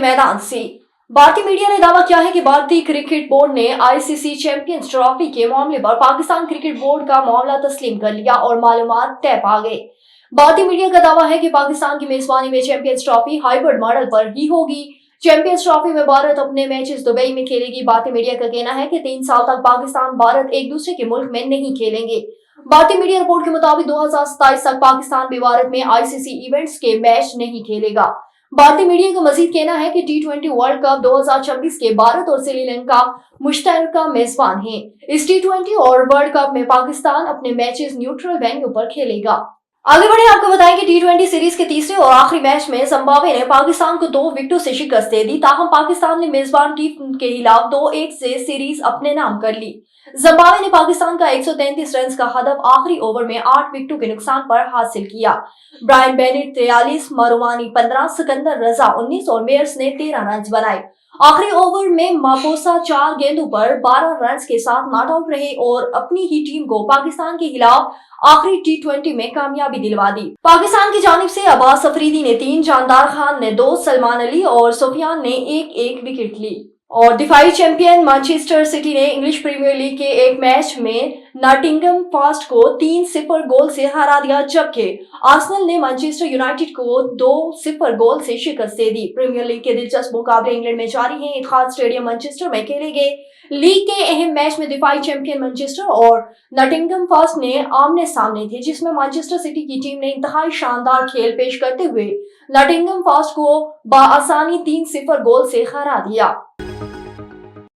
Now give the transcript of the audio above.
मैदान से। भारतीय मीडिया ने दावा किया है कि भारतीय क्रिकेट बोर्ड ने आईसीसी चैंपियंस ट्रॉफी के मामले पर पाकिस्तान क्रिकेट बोर्ड का मामला तस्लीम कर लिया और मालूमात तय पा गए। भारतीय मीडिया का दावा है कि पाकिस्तान की मेजबानी में चैंपियंस ट्रॉफी हाइब्रिड मॉडल पर ही होगी। चैंपियंस ट्रॉफी में भारत अपने मैचेस दुबई में खेलेगी। भारतीय मीडिया का कहना है कि 3 साल तक पाकिस्तान भारत एक दूसरे के मुल्क में नहीं खेलेंगे। भारतीय मीडिया रिपोर्ट के मुताबिक 2027 तक पाकिस्तान भी भारत में आईसीसी इवेंट्स के मैच नहीं खेलेगा। भारतीय मीडिया का मजीद कहना है कि T20 वर्ल्ड कप 2026 के भारत और श्रीलंका मुश्तरका मेजबान हैं। इस T20 और वर्ल्ड कप में पाकिस्तान अपने मैचेस न्यूट्रल वेन्यू पर खेलेगा। आगे बढ़े आपको बताएं कि T20 सीरीज के तीसरे और आखिरी मैच में जिम्बाब्वे ने पाकिस्तान को 2 विकेटों से शिकस्त दे दी। ताहम पाकिस्तान ने मेजबान टीम के खिलाफ 2-1 से सीरीज अपने नाम कर ली। जिम्बाब्वे ने पाकिस्तान का 133 रन का हदफ आखिरी ओवर में 8 विकेटों के नुकसान पर हासिल किया। ब्रायन बेनेट 43, मरुवानी 15, सिकंदर रजा 19 और मेयर्स ने 13 रन बनाए। आखिरी ओवर में मापोसा 4 गेंदों पर 12 रन के साथ नॉट आउट रहे और अपनी ही टीम को पाकिस्तान के खिलाफ आखिरी T20 में कामयाबी दिलवा दी। पाकिस्तान की जानिब से अब्बास अफरीदी ने 3, जानदार खान ने 2, सलमान अली और सुफियान ने 1-1 विकेट ली। और दिफाई चैंपियन मैनचेस्टर सिटी ने इंग्लिश प्रीमियर लीग के एक मैच में नॉटिंघम फॉरेस्ट को 3-0 गोल से हरा दिया, जबकि आर्सेनल ने मैनचेस्टर यूनाइटेड को 2-0 गोल से शिकस्त दे दी। प्रीमियर लीग के दिलचस्प मुकाबले इंग्लैंड में जारी हैं। इत्तेहाद स्टेडियम मैनचेस्टर में खेले गए लीग के अहम मैच में दिफाई चैंपियन मैनचेस्टर और नॉटिंघम फॉरेस्ट ने आमने सामने थे, जिसमें मैनचेस्टर सिटी की टीम ने इंतहाई शानदार खेल पेश करते हुए नॉटिंघम फॉरेस्ट को बआसानी 3-0 गोल से हरा दिया।